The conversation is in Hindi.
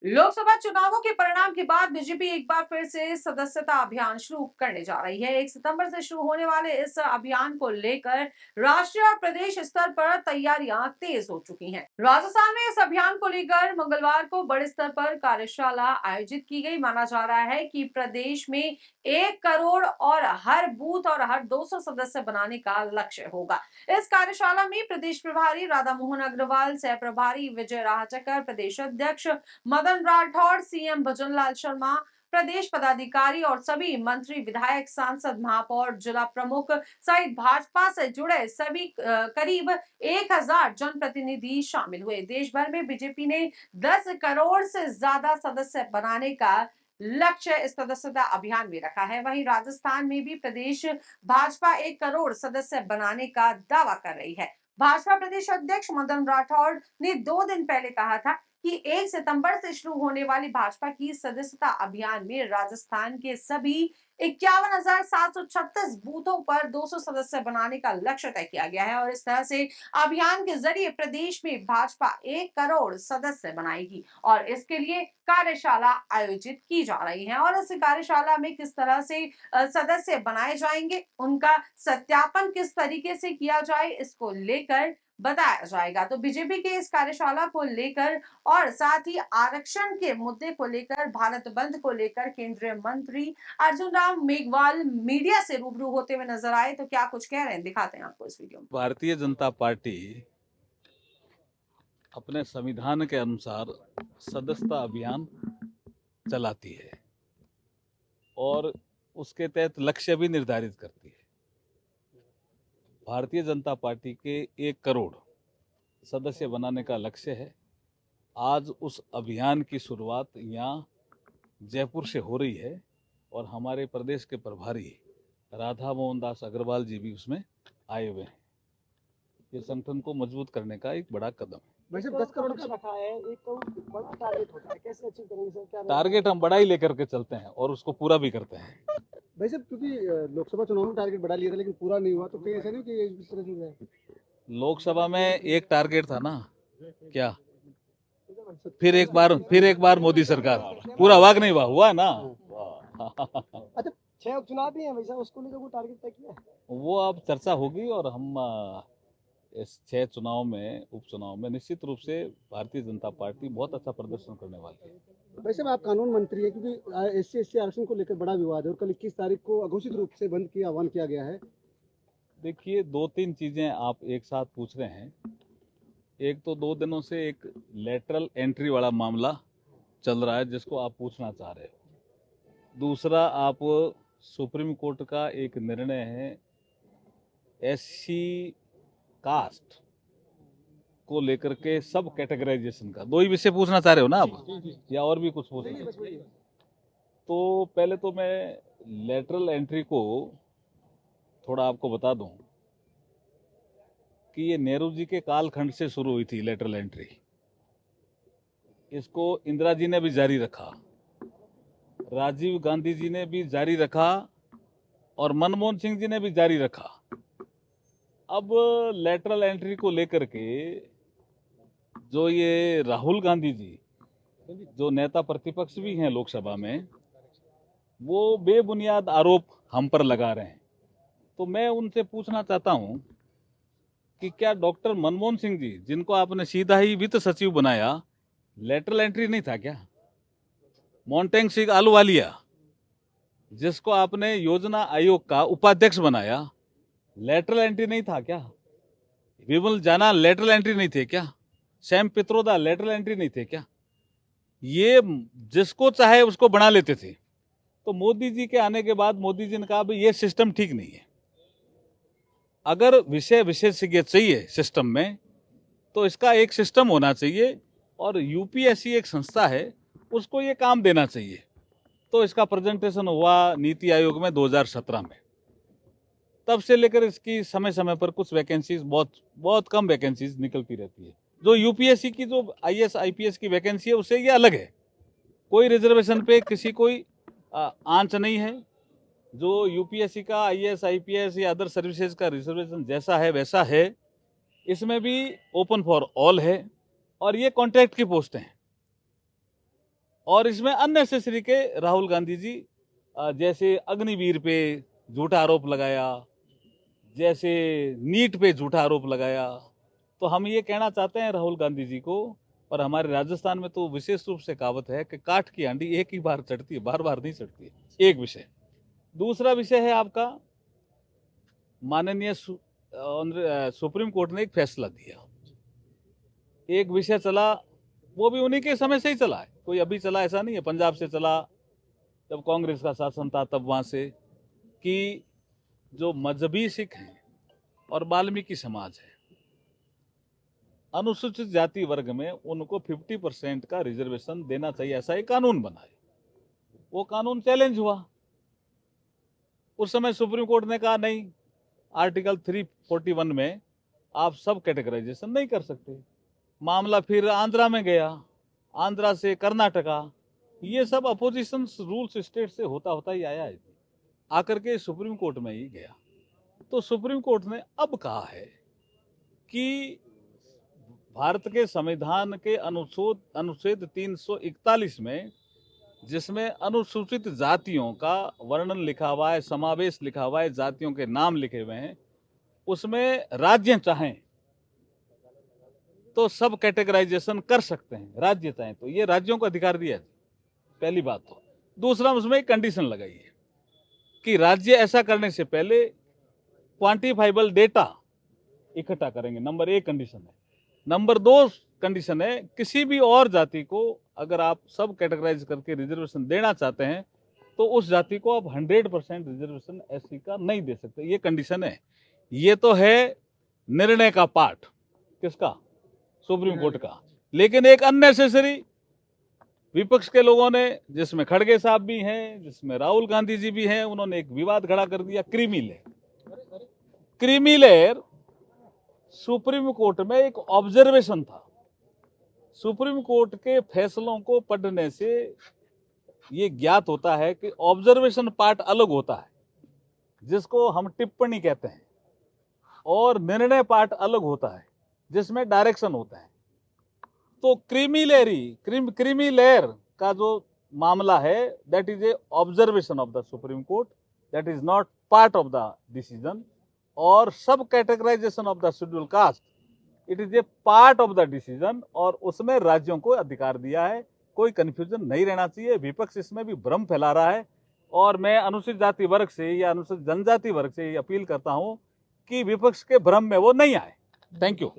लोकसभा चुनावों के परिणाम के बाद बीजेपी एक बार फिर से सदस्यता अभियान शुरू करने जा रही है। 1 सितंबर से शुरू होने वाले इस अभियान को लेकर राष्ट्रीय और प्रदेश स्तर पर तैयारियां तेज हो चुकी हैं। राजस्थान में इस अभियान को लेकर मंगलवार को बड़े स्तर पर कार्यशाला आयोजित की गई। माना जा रहा है कि प्रदेश में 1 करोड़ और हर बूथ और हर 200 सदस्य बनाने का लक्ष्य होगा। इस कार्यशाला में प्रदेश प्रभारी राधा मोहन अग्रवाल, सह प्रभारी विजय राहचकर, प्रदेश अध्यक्ष मदन राठौड़, सीएम भजनलाल शर्मा, प्रदेश पदाधिकारी और सभी मंत्री, विधायक, सांसद, महापौर, जिला प्रमुख सहित भाजपा से जुड़े सभी करीब 1000 जनप्रतिनिधि शामिल हुए। देश भर में बीजेपी ने 10 करोड़ से ज्यादा सदस्य बनाने का लक्ष्य इस सदस्यता अभियान में रखा है। वहीं राजस्थान में भी प्रदेश भाजपा 1 करोड़ सदस्य बनाने का दावा कर रही है। भाजपा प्रदेश अध्यक्ष मदन राठौड़ ने 2 दिन पहले कहा था कि 1 सितंबर से शुरू होने वाली भाजपा की सदस्यता अभियान में राजस्थान के सभी 51,736 बूथों पर 200 सदस्य बनाने का लक्ष्य तय किया गया है और इस तरह से अभियान के जरिए प्रदेश में भाजपा 1 करोड़ सदस्य बनाएगी और इसके लिए कार्यशाला आयोजित की जा रही है। और इस कार्यशाला में किस तरह से सदस्य बनाए जाएंगे, उनका सत्यापन किस तरीके से किया जाए, इसको लेकर बताया जाएगा। तो बीजेपी के इस कार्यशाला को लेकर और साथ ही आरक्षण के मुद्दे को लेकर, भारत बंद को लेकर केंद्रीय मंत्री अर्जुन राम मेघवाल मीडिया से रूबरू होते हुए नजर आए। तो क्या कुछ कह रहे हैं, दिखाते हैं आपको इस वीडियो में। भारतीय जनता पार्टी अपने संविधान के अनुसार सदस्यता अभियान चलाती है और उसके तहत लक्ष्य भी निर्धारित करती है। भारतीय जनता पार्टी के 1 करोड़ सदस्य बनाने का लक्ष्य है। आज उस अभियान की शुरुआत यहाँ जयपुर से हो रही है और हमारे प्रदेश के प्रभारी राधा मोहन दास अग्रवाल जी भी उसमें आए हुए हैं। ये संगठन को मजबूत करने का एक बड़ा कदम है। वैसे 10 करोड़ का रखा है, एक तो बड़ा टारगेट होता है, कैसे अचीव करेंगे सर? क्या टारगेट हम बड़ा ही लेकर के चलते हैं और उसको पूरा भी करते हैं। वैसे क्योंकि लोकसभा चुनाव में टारगेट बढ़ा लिया था लेकिन पूरा नहीं हुआ, तो फिर ऐसा नहीं कि इस तरह से है। लोकसभा में एक टारगेट था ना, क्या फिर एक बार मोदी सरकार पूरा वाग नहीं हुआ ना। अच्छा, 6 उपचुनाव भी हैं वैसा, उसको लेकर कोई टारगेट तय किया है? वो अब चर्चा होगी और हम इस 6 चुनाव में, उपचुनाव में निश्चित रूप से भारतीय जनता पार्टी बहुत अच्छा प्रदर्शन करने वाली है। वैसे में आप कानून मंत्री है, क्योंकि SC/ST आरक्षण को लेकर बड़ा विवाद है और कल 21 तारीख को अघोषित रूप से बंद की आह्वान किया गया है। देखिए, 2-3 चीजें आप एक साथ पूछ रहे हैं। एक तो 2 दिनों से एक लेटरल एंट्री वाला मामला चल रहा है जिसको आप पूछना चाह रहे हो। दूसरा, आप सुप्रीम कोर्ट का एक निर्णय है SC कास्ट को लेकर के सब कैटेगराइजेशन का, 2 ही विषय पूछना चाह रहे हो ना आप, या और भी कुछ पूछ रहे हो? तो पहले तो मैं लेटरल एंट्री को थोड़ा आपको बता दूं कि ये नेहरू जी के कालखंड से शुरू हुई थी लेटरल एंट्री। इसको इंदिरा जी ने भी जारी रखा, राजीव गांधी जी ने भी जारी रखा और मनमोहन सिंह जी ने भी जारी रखा। अब लेटरल एंट्री को लेकर के जो ये राहुल गांधी जी, जो नेता प्रतिपक्ष भी हैं लोकसभा में, वो बेबुनियाद आरोप हम पर लगा रहे हैं। तो मैं उनसे पूछना चाहता हूं कि क्या डॉक्टर मनमोहन सिंह जी, जिनको आपने सीधा ही वित्त सचिव बनाया, लेटरल एंट्री नहीं था क्या? मोन्टेंग सिंह आलूवालिया, जिसको आपने योजना आयोग का उपाध्यक्ष बनाया, लेटरल एंट्री नहीं था क्या? विमल जाना लेटरल एंट्री नहीं थे क्या? सैम पित्रोदा लेटरल एंट्री नहीं थे क्या? ये जिसको चाहे उसको बना लेते थे। तो मोदी जी के आने के बाद मोदी जी ने कहा भाई ये सिस्टम ठीक नहीं है। अगर विषय विशेषज्ञ चाहिए सिस्टम में तो इसका एक सिस्टम होना चाहिए और यूपीएससी एक संस्था है, उसको ये काम देना चाहिए। तो इसका प्रेजेंटेशन हुआ नीति आयोग में 2017 में। तब से लेकर इसकी समय समय पर कुछ वैकेंसीज, बहुत कम वैकेंसीज निकलती रहती है। जो यूपीएससी की जो IAS IPS की वैकेंसी है उससे ये अलग है। कोई रिजर्वेशन पे किसी कोई आंच नहीं है। जो यूपीएससी का IAS IPS या अदर सर्विसेज का रिजर्वेशन जैसा है वैसा है, इसमें भी ओपन फॉर ऑल है और ये कॉन्ट्रैक्ट की पोस्ट हैं। और इसमें अननेसेसरी के राहुल गांधी जी जैसे अग्निवीर पे झूठा आरोप लगाया, जैसे नीट पे झूठा आरोप लगाया। तो हम ये कहना चाहते हैं राहुल गांधी जी को, और हमारे राजस्थान में तो विशेष रूप से कहावत है कि काठ की हांडी एक ही बार चढ़ती है, बार बार नहीं चढ़ती है। एक विषय। दूसरा विषय है आपका, माननीय सुप्रीम कोर्ट ने एक फैसला दिया, एक विषय चला, वो भी उन्हीं के समय से ही चला है, कोई अभी चला ऐसा नहीं है। पंजाब से चला, जब कांग्रेस का शासन था तब वहां से, कि जो मजहबी सिख हैं और वाल्मीकि समाज है, अनुसूचित जाति वर्ग में उनको 50% का रिजर्वेशन देना चाहिए, ऐसा एक कानून बना है। वो कानून चैलेंज हुआ। उस समय सुप्रीम कोर्ट ने कहा नहीं, आर्टिकल 341 में आप सब कैटेगराइजेशन नहीं कर सकते। मामला फिर आंध्रा में गया, आंध्रा से कर्नाटका, ये सब अपोजिशन रूल्स स्टेट से होता होता ही आया है, आकर के सुप्रीम कोर्ट में ही गया। तो सुप्रीम कोर्ट ने अब कहा है कि भारत के संविधान के अनुच्छेद 341 में, जिसमें अनुसूचित जातियों का वर्णन लिखा हुआ है, समावेश लिखा हुआ है, जातियों के नाम लिखे हुए हैं, उसमें राज्य चाहें तो सब कैटेगराइजेशन कर सकते हैं, राज्य चाहें तो। ये राज्यों को अधिकार दिया है, पहली बात तो। दूसरा, उसमें एक कंडीशन लगाई है कि राज्य ऐसा करने से पहले क्वांटिफाइबल डेटा इकट्ठा करेंगे, नंबर 1 कंडीशन है। नंबर 2 कंडीशन है, किसी भी और जाति को अगर आप सब कैटेगराइज करके रिजर्वेशन देना चाहते हैं तो उस जाति को आप 100% रिजर्वेशन एससी का नहीं दे सकते, ये कंडीशन है। ये तो है निर्णय का पार्ट, किसका? सुप्रीम कोर्ट का। लेकिन एक अननेसेसरी विपक्ष के लोगों ने, जिसमें खड़गे साहब भी हैं, जिसमें राहुल गांधी जी भी हैं, उन्होंने एक विवाद खड़ा कर दिया, creamy layer. Creamy layer supreme court में एक ऑब्जर्वेशन था। सुप्रीम कोर्ट के फैसलों को पढ़ने से ये ज्ञात होता है कि ऑब्जर्वेशन पार्ट अलग होता है, जिसको हम टिप्पणी कहते हैं, और निर्णय पार्ट अलग होता है, जिसमें डायरेक्शन होता है। तो क्रीमी लेयर का जो मामला है, that is a observation of the Supreme Court, that is not part of the decision. और subcategorization of the schedule caste, it is a part of the decision, और उसमें राज्यों को अधिकार दिया है। कोई कंफ्यूजन नहीं रहना चाहिए। विपक्ष इसमें भी भ्रम फैला रहा है, और मैं अनुसूचित जाति वर्ग से या अनुसूचित जनजाति वर्ग से ये अपील करता हूं कि विपक्ष के भ्रम में वो नहीं आए। Thank you.